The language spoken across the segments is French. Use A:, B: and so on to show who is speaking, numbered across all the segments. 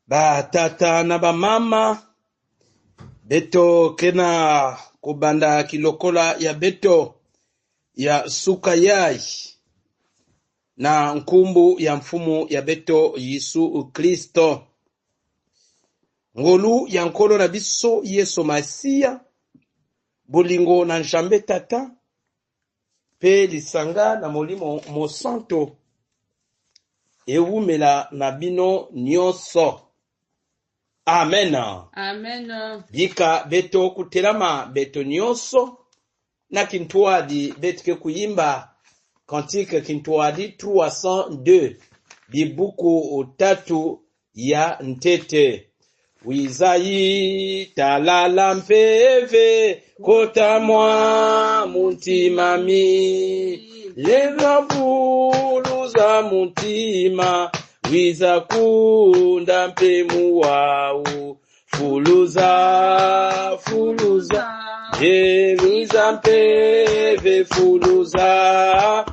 A: Ba tata na ba mama beto kena kubanda kilokola ya beto ya suka yai na nkumbu ya mfumu ya beto Yesu Kristo ngolu ya nkolo na biso Yesu Masia bolingo na njambe tata pe lisanga na molimo mosanto ewumela na bino nyonso. Amen.
B: Amen.
A: Bika beto kutelama beto nyonso na kintuadi betike kuyimba kantike kintuadi 302 bibuku tatu ya ntete. Wizayi talala mpeve kota mwa muntimami leva bulu za muntima wiza kunda mpemu wau fuluza wiza mpeve fuluza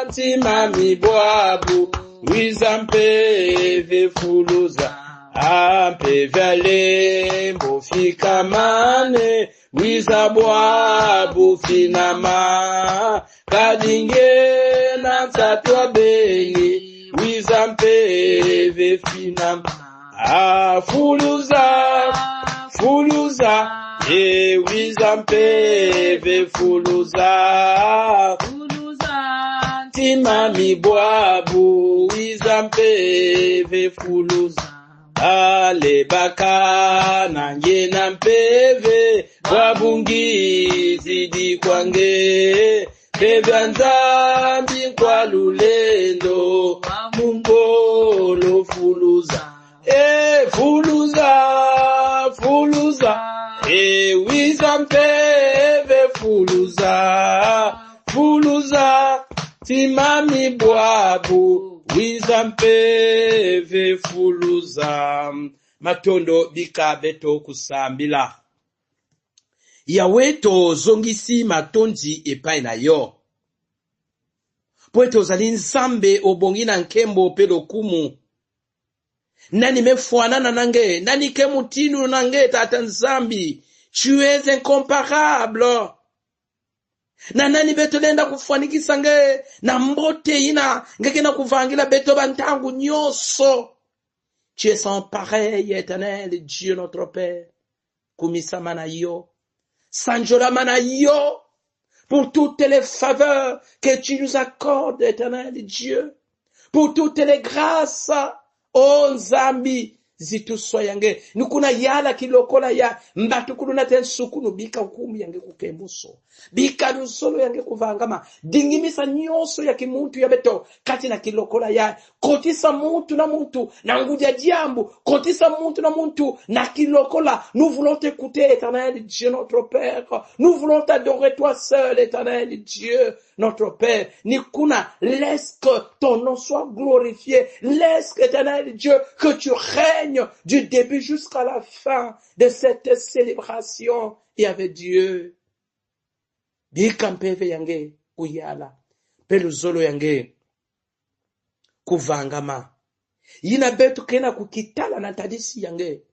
A: ntimami bwabu wiza mpeve fuluza ampeve alembo fika mane wiza bwabu finama kadinge na tatwa beni wiza mpeve finama fuluza wiza mpeve fuluza timami bwabu wiza mpeve fuluza alebaka nange na mpeve bwabungizi di kwange pevya nzambi kwa lulendo mungolo fuluza fuluza wiza mpeve fuluza timami bwabu wiza mpeve fuluza. Matondo bika beto kusambila yaweto zongisi matonzi epai na yo poeto zali nzambe obongi na nkembo pe lokumu. Nani mefuanana nange, nani ke mutinu nange tata nzambi, tu es incomparable. Na nani beto lenda kufanikisa nge na mbote ina ngeke na kuvangila beto bantangu nyoso. Tu es sans pareil, éternel Dieu notre Père. Kumisa mana yo, sanjola mana yo, pour toutes les faveurs que tu nous accordes, éternel Dieu, pour toutes les grâces, oh Nzambi, zitu soyange, nukuna yala kilokola ya, mbatukulu na tensukunu, bika ukumu yange kukembuso, bika nusolo yange kuvangama, dingimisa nyoso ya kimuntu ya beto, kati na kilokola ya, kotisa muntu na ngudia diambu, kotisa muntu na kilokola. Nous voulons t'écouter, éternel Dieu notre Père, nous voulons t'adorer toi seul, éternel Dieu notre Père. Nikuna, laisse que ton nom soit glorifié, laisse, éternel Dieu, que tu règnes du début jusqu'à la fin de cette célébration et avec Dieu. Bikampeve yange kuyala, peluzolo yange kuvangama. Yina betu kena kukitala na tadisi yange.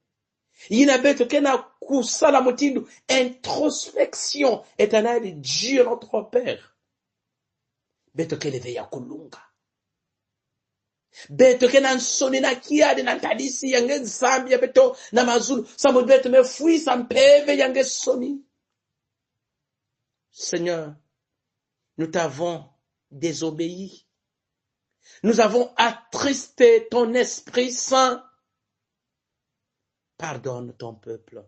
A: Yina betu kena kusala mutindu introspection, éternel Dieu notre Père. Betu keleve ya kulunga. Beto kena nsoni na kiade na tadisi yange nzambi ya beto na mazulu. Samu beto me fuisa mpeve yange soni. Seigneur, nous t'avons désobéi. Nous avons attristé ton Esprit Saint. Pardonne ton peuple.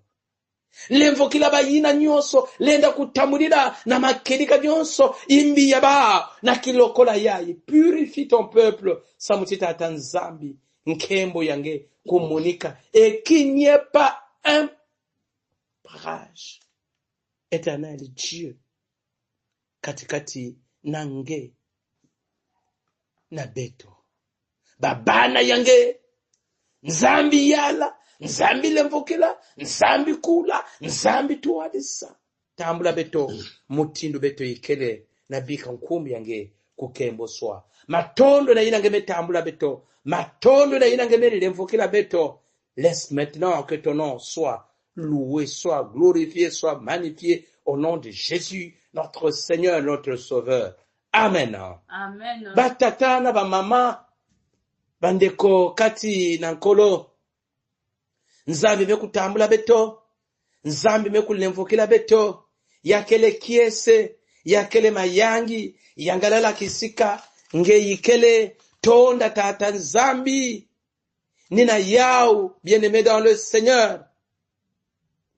A: Lemvokila bayina nyonso, lenda kutamulila na makelika nyonso, imbi yaba na kilokola yayi. Purifie ton peuple, samutita atanzambi, nkembo yange kumunika, et qu'il n'y ait pas un barrage. Éternel Dieu, katikati nange na beto. Babana yange, nzambi yala, nzambi lemvokila, nzambi kula, nzambi tuwadisa. Tambula beto, mutindo beto ikele, na bika nkumbi yange, kukembo swa matondo na ina ngeme tambula beto matondo na ina ngeme lemvokila beto. Laisse maintenant que ton nom soit loué, soit glorifié, soit magnifié au nom de Jésus, notre Seigneur, notre Sauveur. Amen.
B: Amen.
A: Batata na ba mama bandeko kati na nkolo nzambi mekutambula beto, nzambi mekulemvokila beto, yakele kiese, yakele mayangi, yangalala kisika, nge yikele tonda tata nzambi, nina yao, bien-aimé dans le Seigneur,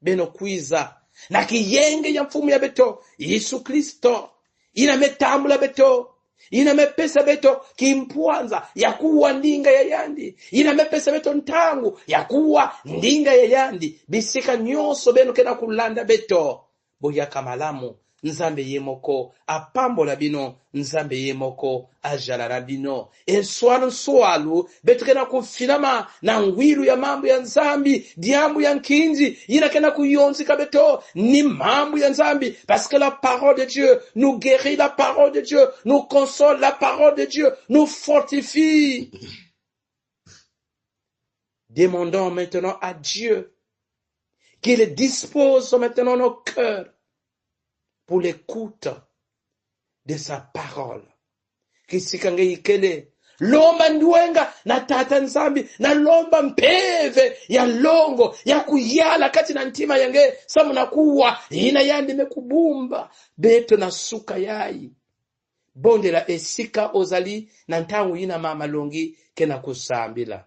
A: beno kwiza, na kiyenge ya mfumu ya beto, Yesu Kristo, ina metambula beto, ina mepesa beto kimpwanza ya kuwa ndinga ya yandi, ina mepesa beto ntangu ya kuwa ndinga ya yandi, bisika nyonso beno kena kulanda beto, boya kamalamu, nzambe yemoko, apambola bino, nzambe yemoko, ajalala bino, enswanu nswalu, beto kena kufinama, na ngwilu ya mambu ya nzambi, diambu ya nkinzi, ina kena kuyonzika beto, ni mambu ya nzambi, parce que la parole de Dieu nous guérit, la parole de Dieu nous console, la parole de Dieu nous fortifie. Demandons maintenant à Dieu qu'il dispose maintenant nos cœurs pour l'écoute de sa parole. Kisikange ikele lomba ndwenga na tata nzambi na lomba mpeve ya longo ya kuyala kati na ntima yange samu na kuwa ina yandi mekubumba beto na suka yai bonde la esika ozali na ntangu ina mama longi kena kusambila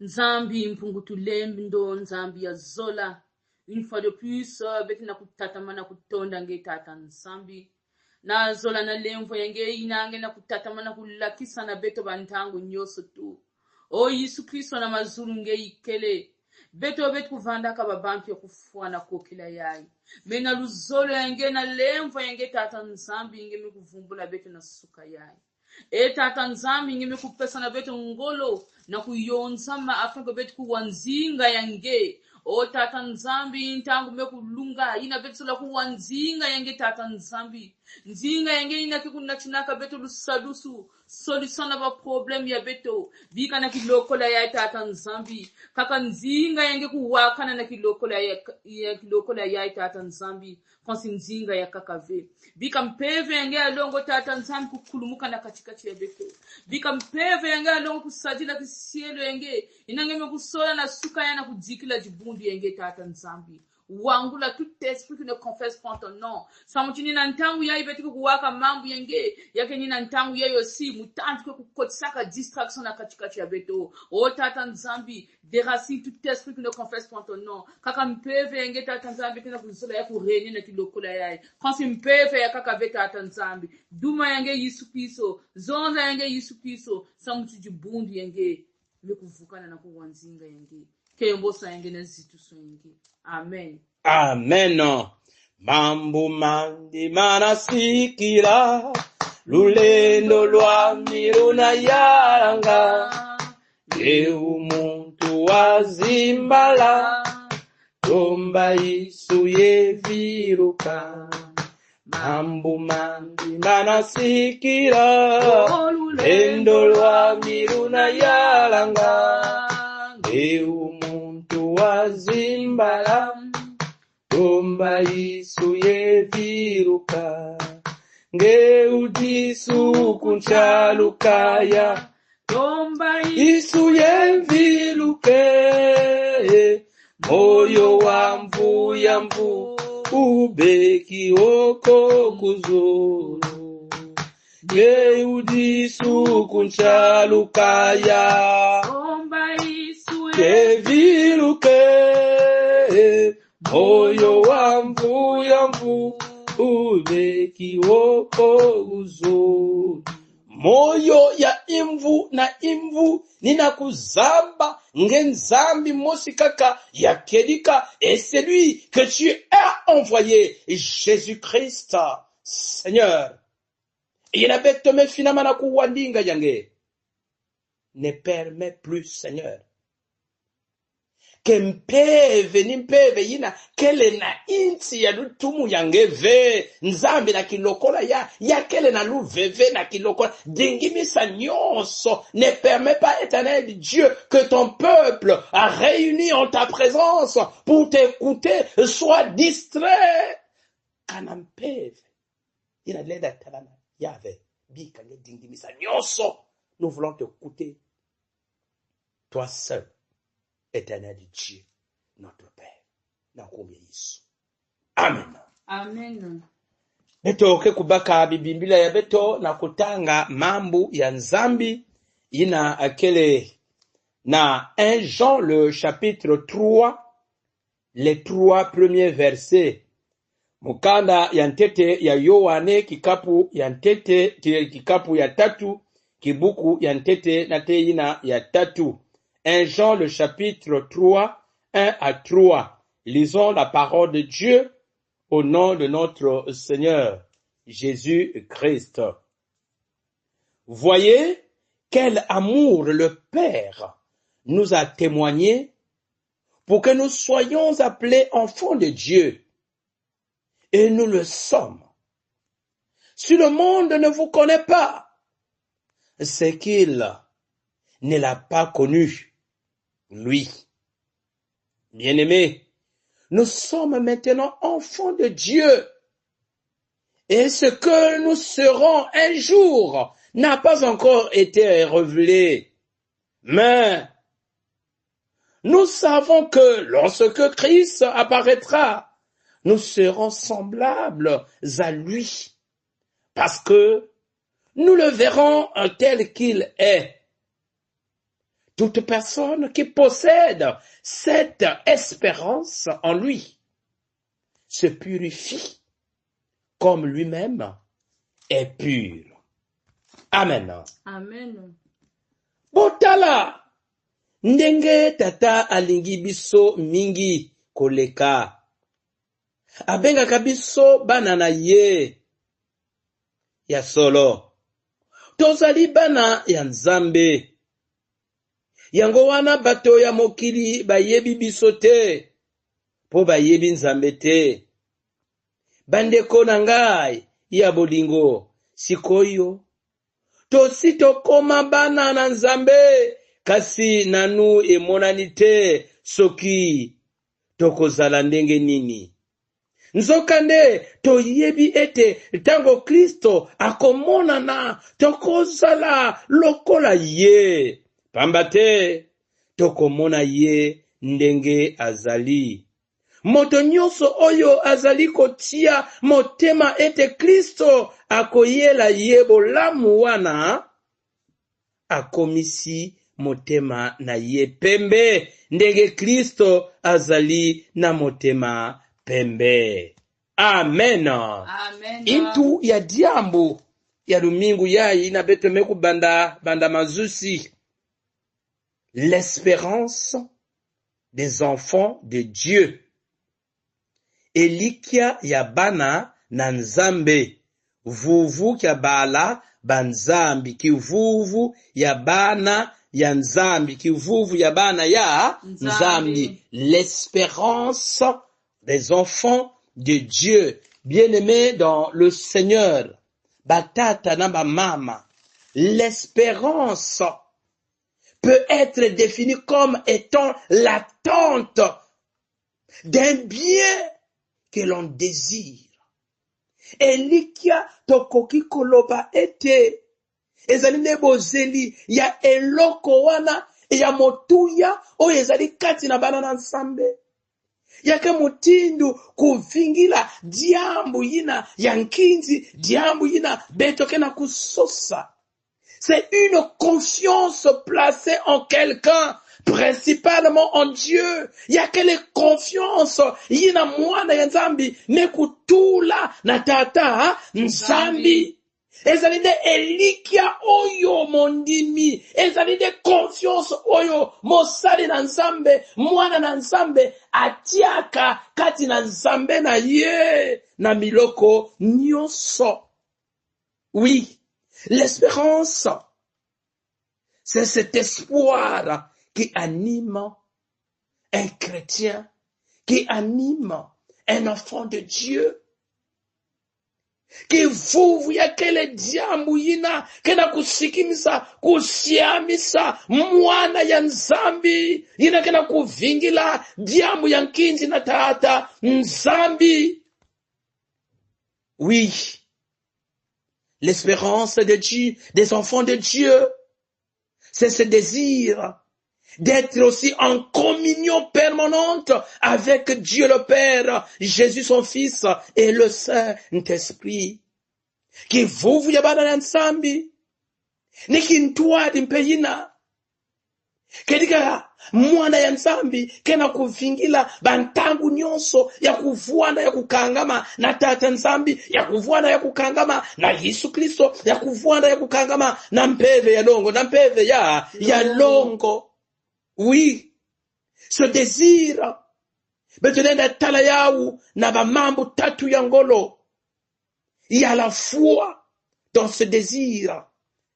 B: nzambi mpungutu lembindo nzambi ya zola une fois de plus beti na kutatamana kutonda nge tata nzambi na zola na lemvo yange inange na kutatamana kulakisa na beto bantangu nyoso tu o Yesu Kristo na mazuru nge ikele beto betu kuvanda kaba bampi kufua na kokila yai mena luzolo yange na lemvo yange tata nzambi inge mikuvumbula beto na suka yai tata nzambi inge mikupesa na beto ngolo na kuyonzama afanga betu kuwanzinga yange o tata nzambi ntangu mekulunga ina betu la kuwanzinga yange tata nzambi nzinga yange ina kikuna chinaka betu lusadusu solution na ba problem ya beto bika na kilokola ya tata nzambi kaka nzinga yange kuwakana na kilokola ya tata nzambi konsi nzinga ya kakave bika mpeve yange alongo tata nzambi kukulumuka na katikati ya beto bika mpeve yange alongo kusajila kisielo yange inangeme kusola na suka yana kujikila jibundu yange tata nzambi wangula tout esprit qui ne confesse pas ton nom samutini na ntangu ya ibetiko kuwaka mambu yenge yake ni na ntangu ya yosi mutanti ko kukotsaka distraction na katikati ya beto o tata nzambi déracine tout esprit qui ne confesse pas ton nom kaka mpeve yenge tata nzambi kina kuzola ya kureni na kilokola yae kansi mpeve ya kaka beta tata nzambi duma yenge Yesu Kristo zonza yenge Yesu Kristo samuti jibundu yenge mekuvukana na kuwanzinga yenge kembosa yenge na zitu so yenge. Amen.
A: Amen. Mambu mandi manasikira lulendo lwa miruna yanga eu muntu wazimbala tomba isu yeviruka mambu mandi manasikira lulendo lwa miruna yanga eu muntu wazimbala tomba isu yeviruka ngeudisu kunchalukaya tomba isu yeviruke moyo wa mvuya mvu ubeki oko kuzuru ngeudisu kunchalukaya tomba isu yeviruke moyo wa mvuya mvu ubeki woko uzuri moyo ya imvu na imvu nina kuzamba ngenzambi mosi kaka ya kelika et c'est lui que tu as envoyé Jésus-Christ Seigneur ina betome finama na kuwandinga yange ne permets plus Seigneur kempeve ni mpeve yina kele na inti ya lutumu yangeve nzambe na kilokola ya kele na luveve na kilokola dingimisa nyonso ne permet pas, éternel Dieu, que ton peuple a réuni en ta présence pour t'écouter soit distrait kana mpeve yina leda talana yave bika le dingimisa nyonso. Nous voulons t'écouter toi seul, éternel Dieu, notre Père. Nakumbia Yesu. Amen.
B: Amen.
A: Beto ke kubaka bibimbila ya beto na kutanga mambo ya nzambi ina akele na 1 Jean le chapitre 3 les 3 premiers versets. Mukanda ya ntete ya Yohane kikapu ya ntete kikapu ya tatu kibuku ya ntete na teina ya tatu. 1 Jean le chapitre 3, 1 à 3. Lisons la parole de Dieu au nom de notre Seigneur Jésus-Christ. Voyez quel amour le Père nous a témoigné pour que nous soyons appelés enfants de Dieu. Et nous le sommes. Si le monde ne vous connaît pas, c'est qu'il ne l'a pas connu, lui. Bien-aimés, nous sommes maintenant enfants de Dieu. Et ce que nous serons un jour n'a pas encore été révélé. Mais nous savons que lorsque Christ apparaîtra, nous serons semblables à lui, parce que nous le verrons tel qu'il est. Toute personne qui possède cette espérance en lui se purifie comme lui-même est pur. Amen.
B: Amen.
A: Botala ndenge tata alingi biso mingi koleka. Abengaka biso bana na ye ya solo. Tozali bana ya Nzambe. Yango wana bato ya mokili bayebi biso te, po bayebi Nzambe te. Bandeko na ngai ya bolingo, sikoyo tosi tokoma bana na Nzambe, kasi nanu emonani te soki tokozala ndenge nini. Nzokande toyebi ete tango Kristo akomonana tokozala lokola ye. Pamba te tokomona ye ndenge azali. Moto nyonso oyo azali kotia motema ete Kristo akoyela ye bolamu wana, akomisi motema na ye pembe ndenge Kristo azali na motema pembe. Amen.
B: Amen.
A: Intu ya diambu ya lumingu yai na beto meku banda mazusi. L'espérance des enfants de Dieu. Elikia ya bana na Nzambe. Vuvu kia bala banzambi. Kivuvu ya bana ya Nzambi. Kivuvu ya bana ya Nzambi. L'espérance des enfants de Dieu. Bien-aimés dans le Seigneur. Batata na ba mama. L'espérance peut être définie comme étant l'attente d'un bien que l'on désire. Elikia tokoki koloba ete ezali nebozeli ya eloko wana ya motuya oyo ezali kati na bana na Nzambe. Yake mutindu kuvingila diambu yina ya nkinzi, diambu yina betoke na kusosa. C'est une confiance placée en quelqu'un, principalement en Dieu. Ya kele confiance yina mwana ya Nzambi mekutula na tata Nzambi. Ezali de elikia oyo mondimi. Ezali de confiance oyo mosali na Nzambe, mwana na Nzambe atiaka kati na Nzambe na ye na miloko nyonso. Oui, l'espérance, c'est cet espoir qui anime un chrétien qui anime un enfant de Dieu. Kivuvu ya kele diambu yina kena kusikimisa kusiamisa mwana ya nzambi yina kena kuvingila diambu ya nkinzi na tata nzambi. Oui, l'espérance de Dieu, des enfants de Dieu, c'est ce désir d'être aussi en communion permanente avec Dieu le Père, Jésus son Fils et le Saint-Esprit. Kivuvu ya bana na nsambi nikintwadi mpeyina kedika mwana ya nsambi kena kuvingila bantangu nyonso ya kuvuana ya kukangama na tata nsambi, ya kuvuana ya kukangama na Yesu Kristo, ya kuvuana ya kukangama na mpeve ya longo, na mpeve ya longo. Oui, ce désir betelenda tala yau na bamambu tatu ya ngolo. Il y a la foi dans ce désir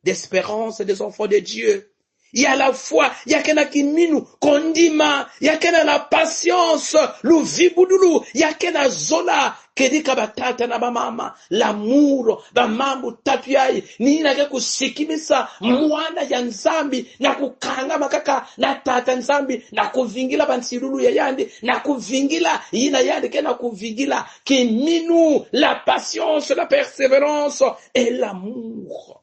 A: d'espérance des enfants de Dieu. Il y a la foi, il y a kena kiminu kondima, il y a kena la patience, l'uvibudulu, il y a kena zola kedika batata na bamama, l'amour bamambu tatu yai ni nake kusikimisa mwana ya nzambi na kukangama kaka na tata nzambi na kuvingila bansirulu ya yandi na kuvingila yina yandi kena kuvingila kiminu, la patience, la persévérance et l'amour.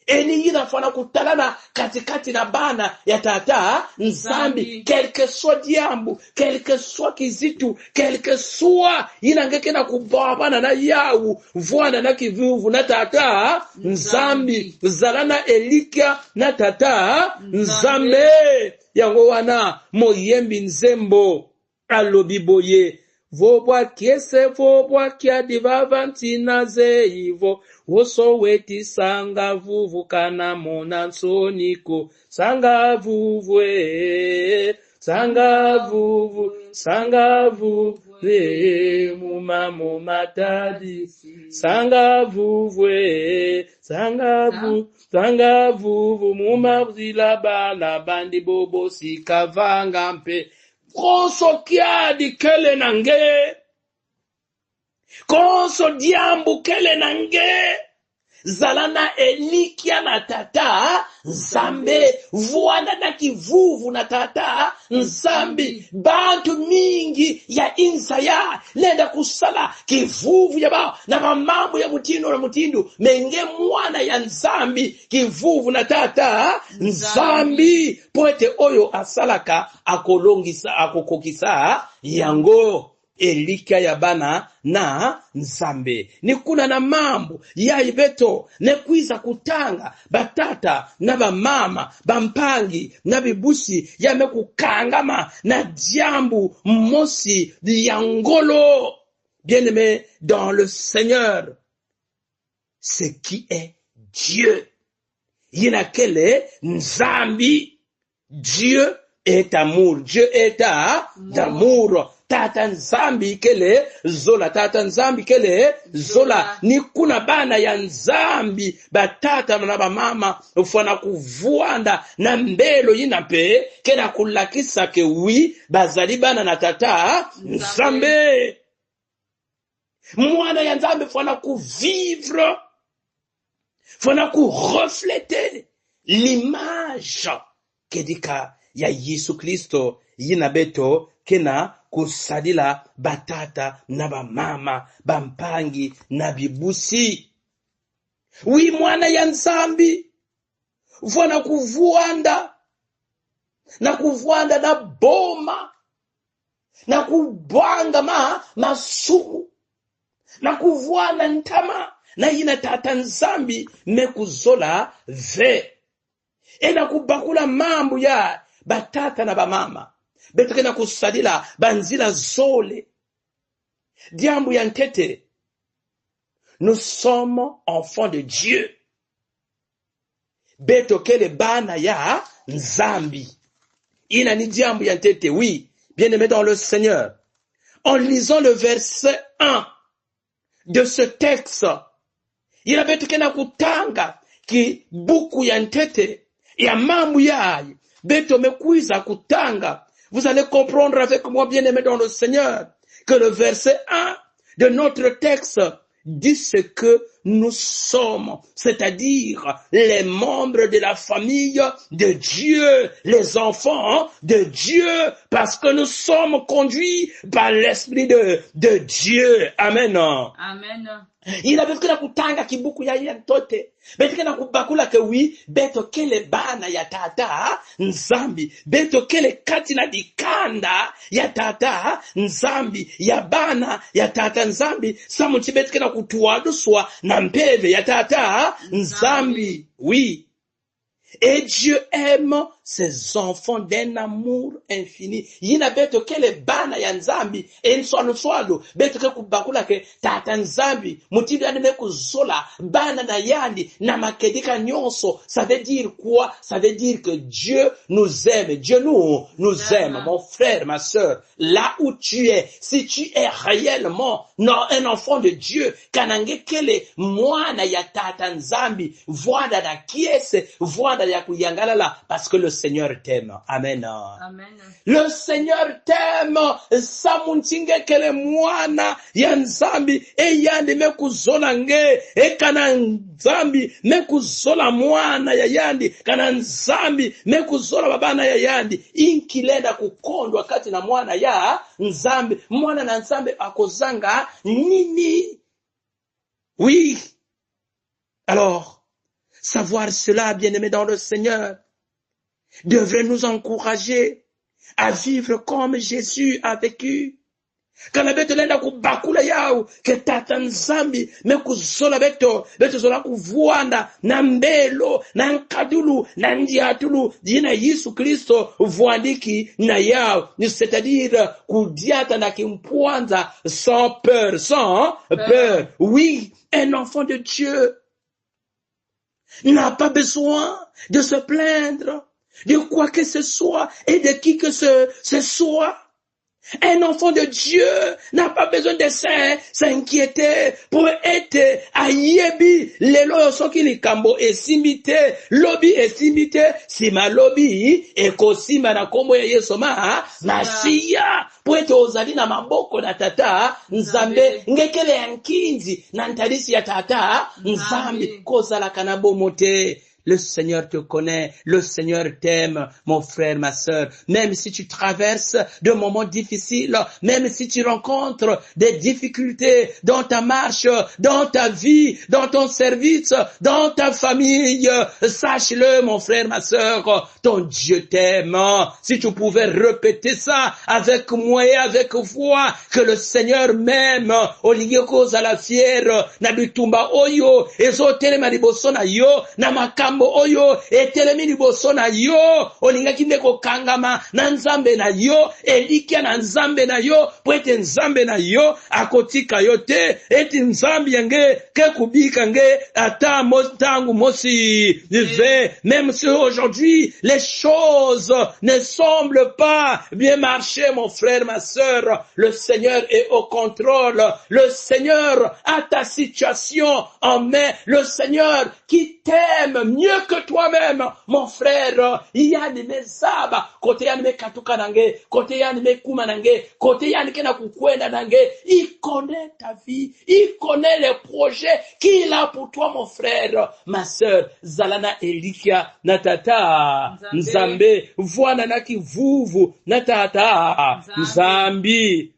A: Eni yina fana kutalana katikati na bana ya tata nzambi, quel que soit diambu, quel que soit kizitu, quel que soit yina ngeke na kubabana na yau vuana na kivuvu na tata nzambi, zalana elikia na tata nzambe. Yango wana moyembi nzembo alobi boye vobwa kiese vobwa kia divavantina zeivo woso weti sanga vuvu kana mona nsoniko sanga vuvu sanga vuvu mumamo matadi sanga vuvu sanga vuvu mumabzila bala bandi bobo sikavanga mpe konso kiadi kele nange, konso diambu kele nange, zalana elikia na tata nzambe, vuana na kivuvu na tata nzambi. Bantu mingi ya insaya lenda kusala kivuvu ya bao na mambo ya mutindo na mutindu menge mwana ya nzambi kivuvu na tata nzambi poete oyo asalaka akolongisa akokokisa yango elika ya bana na nzambe. Ni kuna na mambo ya ibeto nekwiza kutanga batata na bamama bampangi na bibusi yame kukangama na diambu mosi ya ngolo. Bien-aimé dans le Seigneur, ce qui est Dieu. Yina kele nzambi. Dieu est amour. Dieu est d'amour. Tata nzambi kele zola, tata nzambi kele zola. Ni kuna bana ya nzambi batata na bamama ufana kuvuanda na mbelo yina pe kena kulakisa ke wi bazali bana na tata nzambe. Mwana ya nzambe fana kuvivre, fana kurefléter l'image kedika ya Yesu Kristo yina beto kena kusadila batata na bamama bampangi na bibusi. Wi mwana ya nzambi fana kuvuanda na boma na kubwanga masumu na kuvuana ntama na yina tata nzambi mekuzola ve ena kubakula mambo ya batata na bamama betekena kusadila banzila zole diambu ya ntete. Nous sommes enfants de Dieu betokele bana ya nzambi ina ni diambu ya ntete. Oui, bien-aimé dans le Seigneur, en lisant le verset 1 de ce texte, il a betekena kutanga ki buku ya ntete ya mambu yai beto mekuiza kutanga vous allez comprendre avec moi, bien-aimés dans le Seigneur, que le verset 1 de notre texte dit ce que nous sommes, c'est-à-dire les membres de la famille de Dieu, les enfants de Dieu, parce que nous sommes conduits par l'Esprit de Dieu. Amen.
B: Amen.
A: Ina betukena kutanga kibuku ya ntote. Betukena kubakula ke wi, beto kele bana ya tata nzambi. Beto kele kati na dikanda ya tata nzambi. Ya bana ya tata nzambi. Samuchi betukena kutuaduswa na mpeve ya tata nzambi. Oui. Et Dieu aime ses enfants d'un amour infini. Yina beto kele bana ya nzambi. E nswalo beto ke kubakula ke tata nzambi. Mutido ya nime kuzola bana na yandi na makedika nyonso. Ça veut dire quoi? Ça veut dire que Dieu nous aime. Dieu nous aime. Mon frère, ma sœur, là où tu es, si tu es réellement un enfant de Dieu, kanange kele mwana ya tata nzambi, voida da kiese, voida ya kuyangalala, parce que le Seigneur t'aime. Amen.
B: Amen.
A: Le Seigneur t'aime. Samuntinge kele mwana ya nzambi, e yandi mekuzola nge, e kana nzambi mekuzola mwana ya yandi, kana nzambi mekuzola babana ya yandi, inkilenda kukondwa kati na mwana ya nzambi, mwana na nzambi akozanga nini? Oui. Alors, savoir cela, bien-aimés dans le Seigneur, devrait nous encourager à vivre comme Jésus a vécu. Kana beto lenda kubakula yao ke tata nzambi mekuzola beto zola kuvuanda na mbelo na nkadulu na ndiatulu jina Yesu Kristo vuandiki na yao, c'est-à-dire kudiata na kimpuanza sans peur, peur. Oui, un enfant de Dieu n'a pas besoin de se plaindre de quoi que ce soit et de qui que ce soit. Un enfant de Dieu n'a pas besoin de s'inquiéter pour être ayebi lelo soki likambo esimite lobi esimite sima lobi ekosima na kombo ya Yesu Masiya pour être ozali na maboko na tata nzambe ngekele ya nkinzi na ntalisi ya tata nzambe kozala kana bomote. Le Seigneur te connaît, le Seigneur t'aime, mon frère, ma sœur. Même si tu traverses de moments difficiles, même si tu rencontres des difficultés dans ta marche, dans ta vie, dans ton service, dans ta famille, sache-le, mon frère, ma sœur, ton Dieu t'aime. Si tu pouvais répéter ça avec moi et avec foi, que le Seigneur m'aime, oligioko za la fière, na bitumba oyo, ezotele mariboso na yo, na makam oyo etelemi liboso na yo olingaki ndeko kangama na nzambe na yo elikia na nzambe na yo po ete nzambe na yo akotika yo te eti nzambe yange ke kubika nge ata motangu mosi ve. Même si aujourd'hui les choses ne semblent pas bien marcher, mon frère, ma sœur, le Seigneur est au contrôle. Le Seigneur a ta situation en main. Le Seigneur qui t'aime mieux que toi-même, mon frère. Yani mezaba kote yani mekatuka nange, kote yani mekuma nange, kote yani kena kukwenda nange. Il connaît ta vie, il connaît les projets qu'il a pour toi, mon frère, ma sœur. Zalana elikia natata nzambe, voana naki vuvu natata nzambi.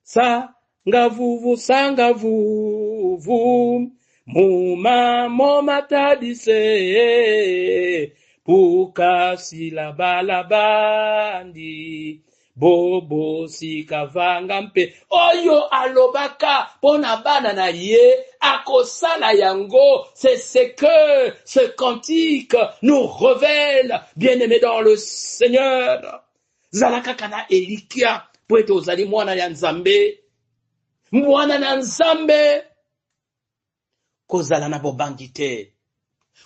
A: Sa ngavuvu sanga vuvu muma moma tadise pukasi la balabandi bobo sikavanga mpe oyo alobaka pona bana na ye akosala yango. C'est ce que ce cantique nous révèle, bien-aimés dans le Seigneur. Zalaka kana elikia po ete ozali mwana ya nzambe, mwana na nzambe. Kozala na bobangi te,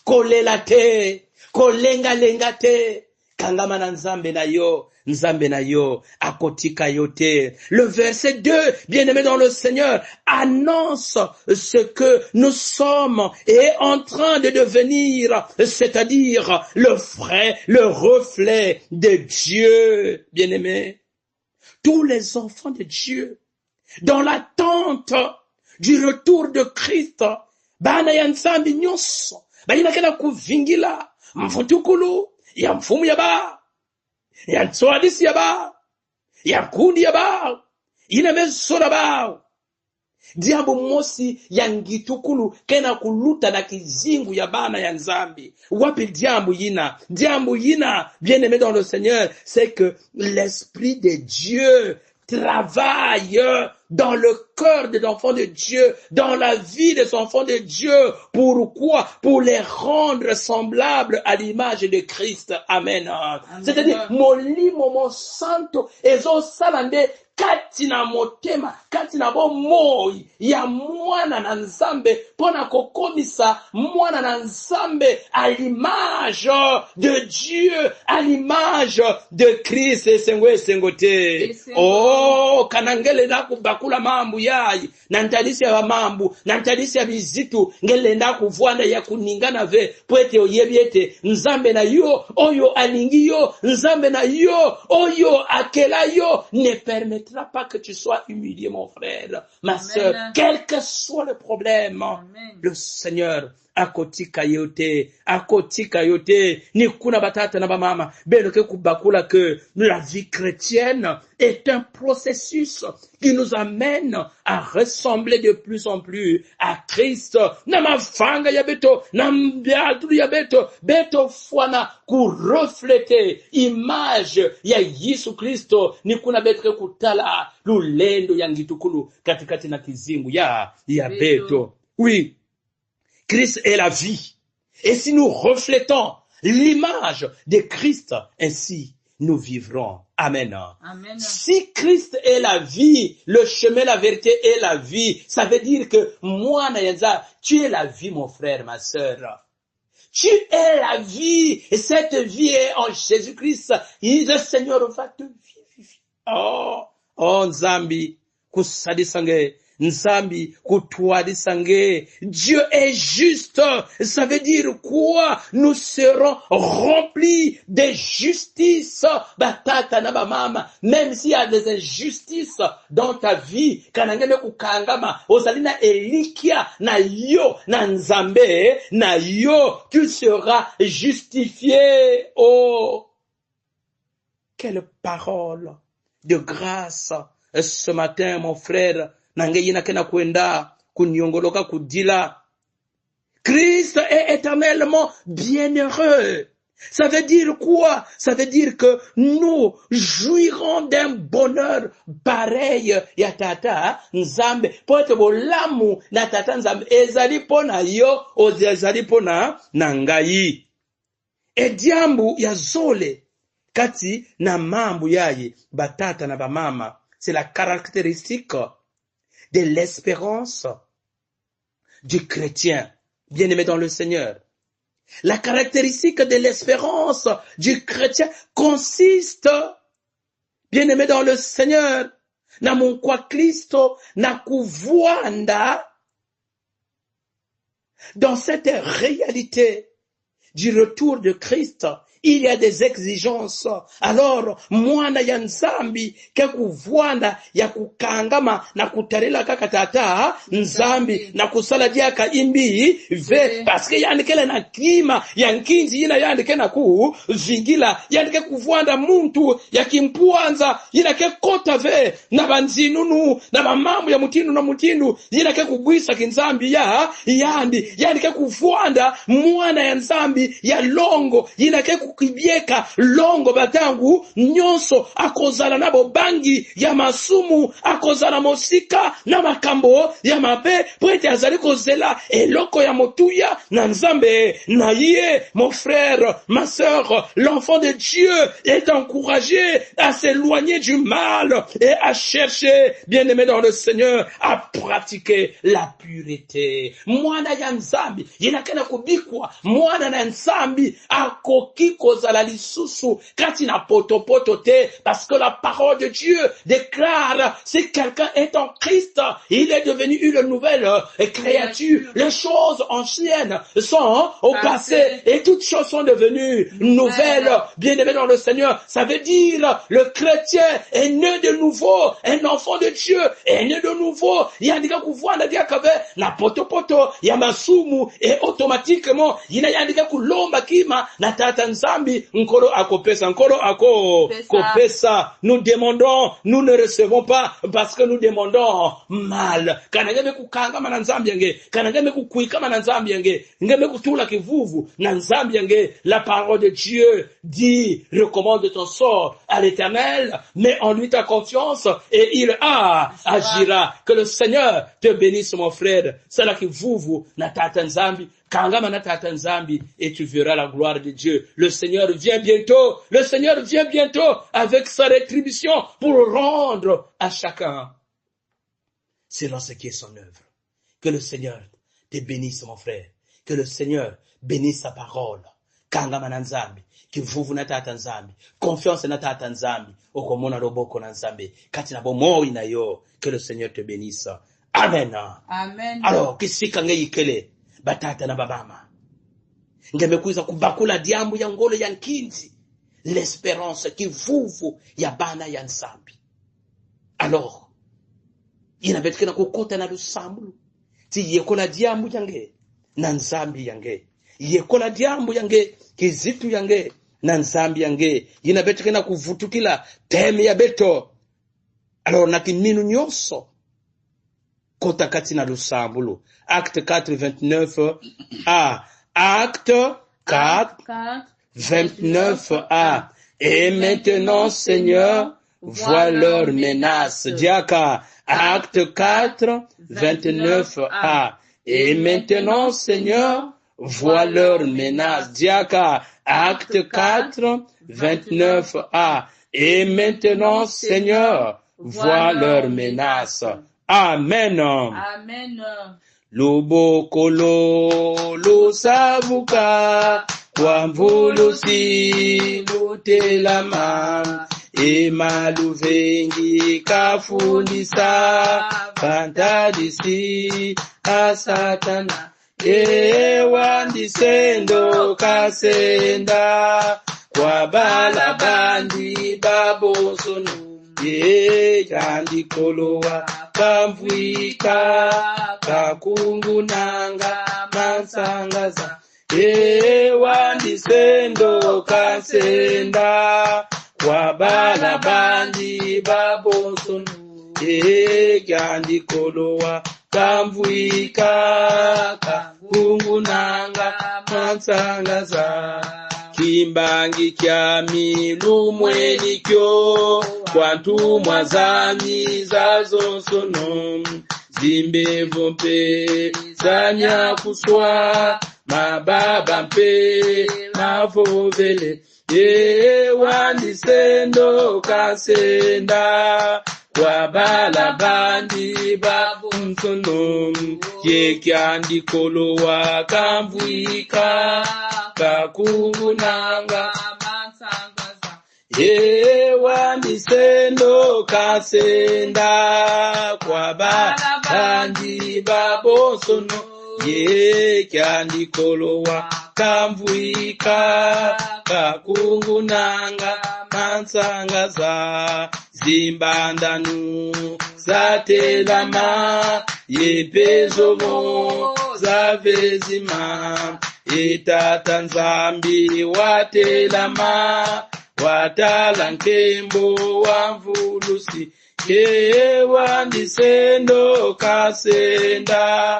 A: kolela te, kolenga-lenga te, kangama na nzambe na yo, akotika yote. Le verset 2, bien-aimé dans le Seigneur, annonce ce que nous sommes et en train de devenir, c'est-à-dire le reflet de Dieu, bien-aimé. Tous les enfants de Dieu, dans l'attente du retour de Christ, bana ya nzambi nyonso, bayinakena kuvingila, mfutukulu, ya mfumu yaba, ya ntsoadisi yaba, ya kundi yaba, inamesola ba. Diambo mosi ya ngitukulu kena kuluta na kizingu ya bana ya nzambi. Wapi diambo yina, bien-aimé dans le Seigneur, c'est que l'Esprit de Dieu travaille dans le cœur des enfants de Dieu, dans la vie des enfants de Dieu. Pourquoi? Pour les rendre semblables à l'image de Christ. Amen. C'est-à-dire, mon santo, ezo salande, katina motema, katina bo moi, ya mwana na nzambe, pona kokomisa mwana na nzambe, à l'image de Dieu, à l'image de Christ, sengote. Oh, kanangele na kubakula mambu yai, nantadisi ya mambu, nantadisi ya bizitu, ngele na kuvwanda ya kuningana ve, pwete oyebiete, nzambe na yo, oyo alingi yo, nzambe na yo, oyo akela yo, ne permettra pas que tu sois humilié, mon frère, ma sœur, quel que soit le problème. Amen. Le Seigneur akotika yote, ni kuna batata na bamama, beloke kubakula que la vie chrétienne est un processus qui nous amène à ressembler de plus en plus à Christ. Na mafanga ya beto, na mbiatu ya beto fwana ku refléter image ya Yesu Kristo, ni kuna betre kutala lulendo ya ngitukulu katikati na kizingu ya beto. Oui. Christ est la vie. Et si nous reflétons l'image de Christ, ainsi nous vivrons. Amen. Amen. Si Christ est la vie, le chemin, la vérité est la vie, ça veut dire que moi, Nayanza, tu es la vie, mon frère, ma sœur. Tu es la vie, et cette vie est en Jésus-Christ. Le Seigneur va te vivre. Oh, Nzambi, kusadi sange. Nzambi kutwadi sange. Dieu est juste. Ça veut dire quoi? Nous serons remplis de justice. Batata na mama. Même s'il y a des injustices dans ta vie, kanangene kukangama, ozalina elikia na yo na nzambe na yo, tu seras justifié. Oh, quelle parole de grâce ce matin, mon frère. Nangeyina kena kwenda kunyongoloka kudila. Christ est éternellement bienheureux. Ça veut dire quoi? Ça veut dire que nous jouirons d'un bonheur pareil ya tata nzambe. Pote bolamu na tata nzambe ezali pona yo, ezali pona nangai. E diambu ya zole kati na mambu yaye batata na bamama. C'est la caractéristique de l'espérance du chrétien, bien-aimé dans le Seigneur. La caractéristique de l'espérance du chrétien consiste, bien-aimé dans le Seigneur, na munkwa Kristo na kuvuanda dans cette réalité du retour de Christ. Il y a des exigences. Alors, mwana ya nzambi ke kuvwanda ya kukangama na kutarela kakatata nzambi na kusala diaka imbi ve parce que yandikele na klima ya nkinzi yina yandike na ku vingila yandike kuvwanda muntu ya kimpuanza yina ke kota ve na banzinunu na mamambo ya mutinu na mutinu yina ke kubwisa kinzambi ya yandike kuvwanda mwana ya nzambi ya longo yina ke kukibieka longo batangu nyonso akozala na bobangi ya masumu akozala mosika na makambo ya mabe poete azali kozela eloko ya motuya na nzambe na ye. Mon frère, ma sœur, l'enfant de Dieu est encouragé à s'éloigner du mal et à chercher, bien-aimé dans le Seigneur, à pratiquer la pureté. Mwana ya nzambi yinakena kubikwa mwana na nzambi akoki kozala lisusu kati na potopoto te, parce que la parole de Dieu déclare, si quelqu'un est en Christ, il est devenu une nouvelle créature. Les choses anciennes sont au passé et toutes choses sont devenues nouvelles. Bien-aimés dans le Seigneur, ça veut dire le chrétien est né de nouveau, un enfant de Dieu est né de nouveau. Il y a des gens qui voient la potopoto, il y a masumu et automatiquement il y a des gens qui lomba kima na tata nzambi nkoro akopesa nkoro ako kopesa. Nous demandons, nous ne recevons pas parce que nous demandons mal. Kana ngeme kukanga na nzambi yange, kana ngeme kukuika na nzambi yange, ngeme kutula kivuvu na nzambi yange. La parole de Dieu dit, recommande ton sort à l'Éternel, mets en lui ta confiance et il agira. Que le Seigneur te bénisse, mon frère. C'est là que vous na tata nzambi, kangama na tata nzambi, et tu verras la gloire de Dieu. Le Seigneur vient bientôt. Le Seigneur vient bientôt avec sa rétribution pour rendre à chacun selon ce qui est son œuvre. Que le Seigneur te bénisse, mon frère. Que le Seigneur bénisse sa parole. Kangama na nzambi, kivuvu na tata nzambi, confiance na tata nzambi, okomona loboko na nzambi, kati na bomoi na yo. Que le Seigneur te bénisse. Amen.
B: Amen.
A: Alors, kisika nge yikele, batata na babama. Ngemekuiza kubakula diambu ya ngolo ya nkinzi, l'espérance kivuvu ya bana ya nzambi. Alors, inabetkena kukota na lusambu, ti yekola diambu yange, na nzambi yange. Yekola diambu yange, kizitu yange, na nzambi yange. Inabetkena kuvutukila teme ya beto. Alors, nakiminu nyonso, kota katina lusambu. Acte 4, 29a. Acte 4, 29a. Et maintenant, Seigneur, vois leurs menaces. Diaka, acte 4, 29a. Et maintenant, Seigneur, vois leurs menaces. Diaka, acte 4, 29a. Et maintenant, Seigneur, vois leurs menaces. Amen.
B: Amen.
A: Lubokolo lusavuka kwa mvulusi lutelama emaluvengi kafundisa fantadisi asatana ewandisendo kasenda kwa balabandi babosono yandikolowa kamvwika kakungunanga mansangaza ewandisendo kasenda kwa balabandi babosono yandikolowa kamvwika kakungunanga mansangaza kimbangi kya milumweni kyo kwantumwa zami zazosono zimbevo mpe zanyakuswa mababa mpe mavovele ewandisendo kasenda kwa balabandi babumsono yekyandikolowa kamvwika kakungunanga mansangaza ewandisendo kasenda kwa balabandi babosono yekyandikolowa kamvwika kakungunanga mansangaza zimbandanu zatelama yepezomo zavezima etata nzambi watelama watala nkembo wamvulusi ewandisendo kasenda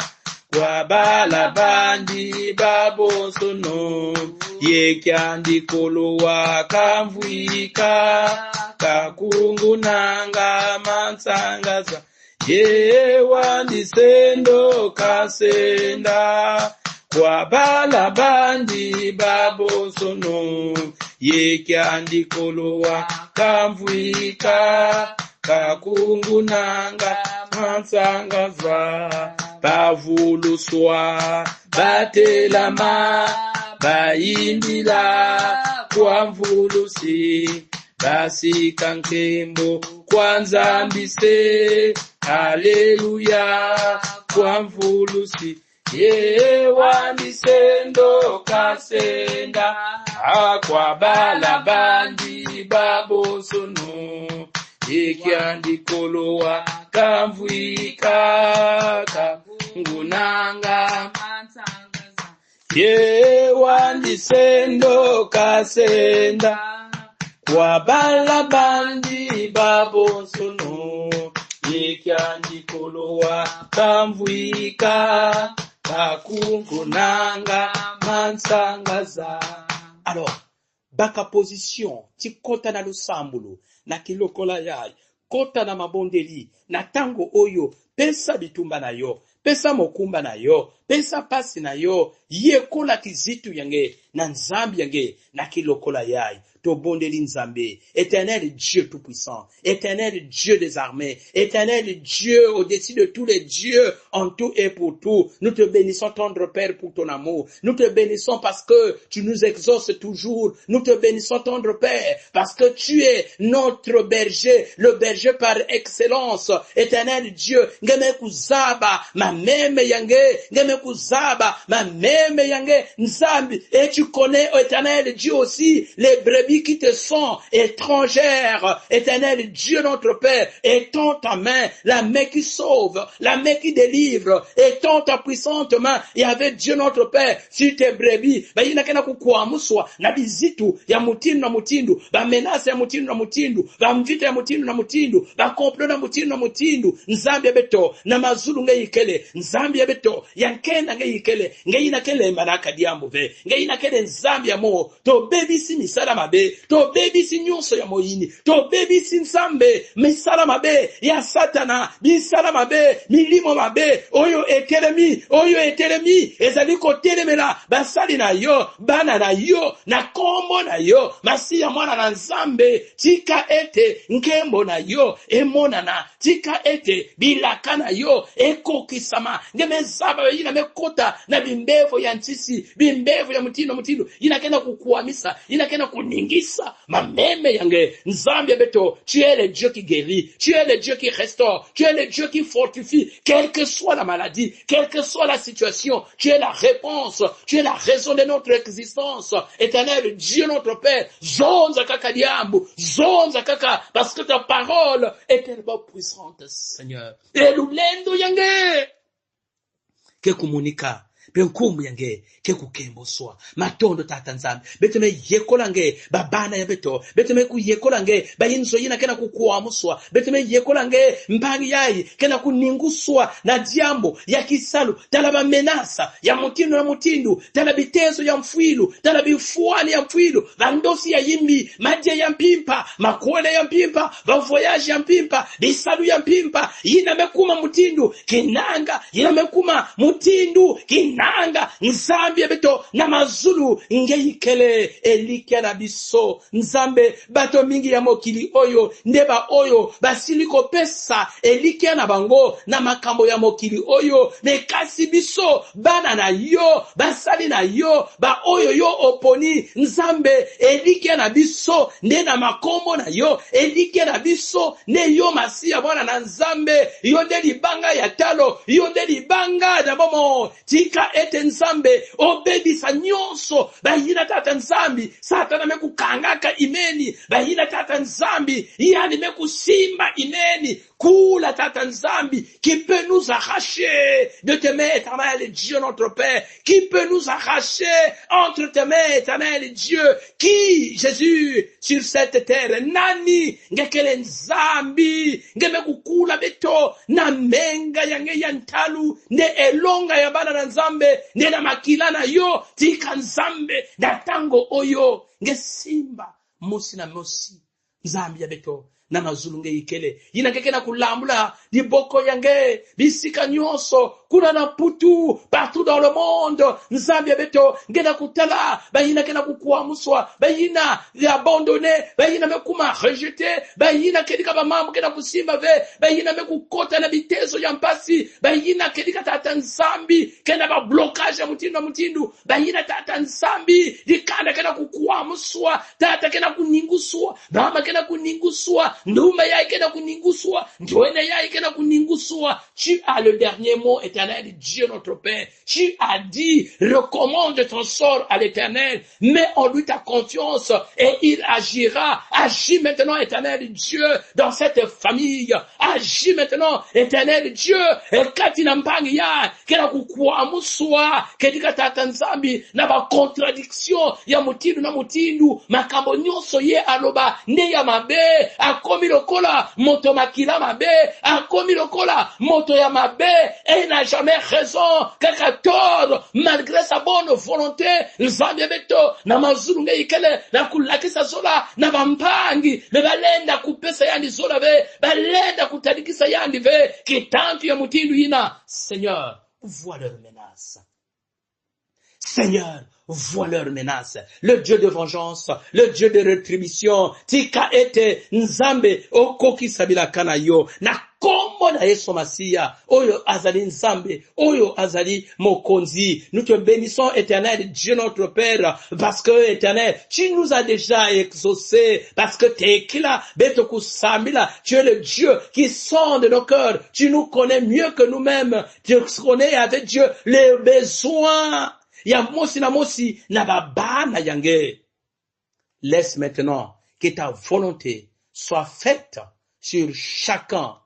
A: kwa balabandi babosono yekyandikolowa kamvwika kakungunanga mansangaza ewandisendo kasenda kwa balabandi babosono yekyandikolowa kamvwika kakungunanga mansangaza bavuluswa batelama bayimbila kwa mvulusi basi kankembo kwa nzambi se haleluya kwa mvulusi ye wandisendo kasenda akwa balabandi babosono ikyandikolowa kamvwika ngunanga ye wandisendo kasenda kwa balabandi babosono ikyandikolowa kamvwika kakungunanga mansangaza. Alors, baka position ti kota na lusambulu na kilokola yai kota na mabondeli na tango oyo pesa bitumba na yo pesa mokumba na yo pesa pasi na yo yekola kizitu yange na nzambi yange na kilokola yai to bondeli nzambe. Éternel Dieu tout-puissant, éternel Dieu des armées, éternel Dieu au-dessus de tous les dieux en tout et pour tout. Nous te bénissons tendre Père pour ton amour. Nous te bénissons parce que tu nous exauces toujours. Nous te bénissons tendre Père parce que tu es notre berger, le berger par excellence. Éternel Dieu, ngeme kuzaba ma meme yange, ngeme kuzaba ma meme yange nzambi. Et tu connais, éternel Dieu aussi, les brebis qui te sont étrangères. Éternel Dieu notre Père, étends ta main, la main qui sauve, la main qui délivre, étends ta puissante main, et avec Dieu notre Père, sur tes brebis, inakena kukuamuswa, na bizitu, ya mutindu na mutindu, menace ya mutindu na mutindu, mvita ya mutindu na mutindu, komplo na mutindu na mutindu, nzambi ya beto, na mazulu nge yikele, nzambi ya beto, yankena nge yikele, nge inakele manaka diambo ve, nge inakele nzambi ya mo, to baby si misala mabe, to baby si nyonso ya moyini, to baby si nzambe, misala mabe, ya satana, misala mabe, milimo mabe, oyo etelemi, ezaliko telemela, basali na yo, bana na yo, na kombo na yo, masi ya mwana na nzambe, tika ete, nkembo na yo, emonana, tika ete, bilaka na yo, eko kisama, ngeme zaba, yina mekota, na bimbevo ya ntisi, bimbevo ya mutindo, yina kena kukuamisa, yina kena kuningisa, mameme yange, nzambe beto, tu es le Dieu qui guérit, tu es le Dieu qui restaure, tu es le Dieu qui fortifie, quelle que soit la maladie, quelle que soit la situation, tu es la réponse, tu es la raison de notre existence, éternel Dieu notre Père, zonza kaka diambu, zonza kaka, parce que ta parole est tellement puissante, Seigneur, et l'ulendo yange, que komunika, penkumbu yange ke kukembo swa matondo tata nzambe beteme yekola nge babana ya beto beteme ku yekola nge bayinzo yina kena kukuamuswa beteme yekola nge mbangi yayi kena kuninguswa na diambo ya kisalu talaba menasa ya mutindu na mutindu talabitezo ya mfwilu talabifuani ya mfwilu vandosi ya yimbi madia ya mpimpa makuole ya mpimpa voyage ya mpimpa bisalu ya mpimpa yina mekuma mutindu kinanga yina mekuma mutindu kinanga nzambe beto na mazulu ngeyikele elikia na biso nzambe bato mingi ya mokili oyo ndeba oyo basiliko pesa elikia na bango na makambo ya mokili oyo nekasi biso bana na yo basali na yo ba oyo yo oponi nzambe elikia na biso nde na makombo na yo elikia na biso ne yo masia bwana na nzambe yo nde libanga ya talo yo nde libanga ya bomo tika ete nzambe obebisa nyonso bayina tata nzambi satana mekukangaka imeni bayina tata nzambi yani mekusimba imeni kula tata nzambi qui peut nous arracher de tes mains éternel Dieu notre Père qui peut nous arracher entre tes mains éternel Dieu qui Jésus sur cette terre nani ngekele nzambi ngemekukula beto na menga yange yantalu ne elonga ya bana na nzambe ne na makila na yo tika nzambe na tango oyo ngesimba mosi na mosi nzambi ya beto na mazulu nge ikele yina keke na kulambula liboko yange bisika nyonso kuna na putu partout dans le monde nzambi beto ngena kutala bayina kena kukuamuswa bayina abandonné bayina mekuma rejeté bayina kedika bamambo kena kusimba ve bayina mekukota na bitezo ya mpasi bayina kedika tata nzambi kena ba blocage ya mutindu bayina tata nzambi dikanda kena kukuamuswa tata kena kuninguswa mama kena kuninguswa nduma ya kena kuninguswa ndoene ya kena kuninguswa. Tu as le dernier mot, éternel Dieu notre Père. Tu as dit, recommande ton sort à l'éternel, mets en lui ta confiance et il agira. Agis maintenant, éternel Dieu, dans cette famille. Agis maintenant, éternel Dieu. Et katina mpangi ya, kena kukuamuswa, kedika tata nzambi, na ba contradiction, ya mutindu na mutindu, makambo nyonso ye aloba, ne ya mabe, akomi lokola, moto makila mabe, akomi lokola, moto ya mabe, et il n'a jamais raison, kaka tort, malgré sa bonne volonté, nzambi beto, na mazulu nge ikele, na kulakisa zola, na bampangi, le balenda kupesa yandi zola ve, balenda kutadikisa yandi ve, kitantu ya mutindu ina. Seigneur, vois leurs menaces. Seigneur, vois leurs menaces. Le Dieu de vengeance, le Dieu de rétribution, tika ete nzambe okoki sabila kana yo na kombo na Yesu Masia, oyo azali nzambe, oyo azali mokonzi. Nous te bénissons, éternel Dieu notre Père, parce que éternel, tu nous as déjà exaucés, parce que t'es qui là, beto kusambila, tu es le Dieu qui sonde nos cœurs, tu nous connais mieux que nous-mêmes, tu connais avec Dieu les besoins. Ya mosi na baba na yange. Laisse maintenant que ta volonté soit faite sur chacun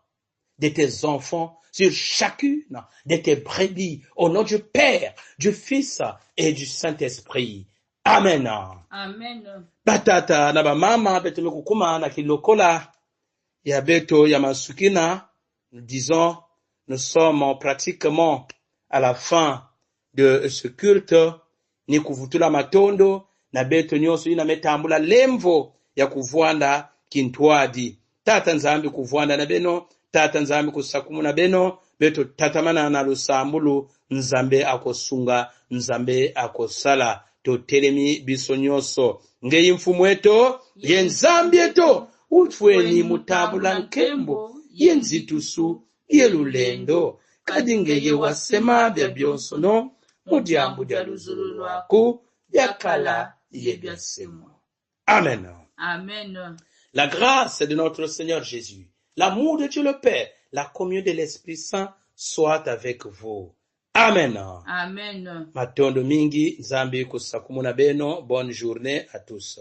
A: de tes enfants, sur chacune de tes brebis, au nom du Père, du Fils et du Saint-Esprit. Amen.
B: Amen.
A: Batata na ba mama beto mekukuma na kilokola ya beto ya masukina. Nous disons, nous sommes pratiquement à la fin de ce culte. Ni kuvutula matondo na beto nyonso ina metambula lemvo ya kuvwanda kintwadi. Tata nzambi kuvwanda na beno, tata nzambi kusakumu na beno, beto tatamana na lusambulu, nzambe akosunga, nzambe akosala, totelemi biso nyonso. Ngeyi mfumu eto, ye nzambi eto, utfweni mutabula nkembo, ye nzitusu, ye lulendo, kadingeye wasema bya byonso no, mudiambu dia luzulu lwaku, yakala ye byasemo. Amen.
B: Amen.
A: La grâce de notre Seigneur Jésus, l'amour de Dieu le Père, la communion de l'Esprit Saint soit avec vous. Amen.
B: Amen.
A: Matondo mingi, nzambi kusakumuna beno, bonne journée à tous.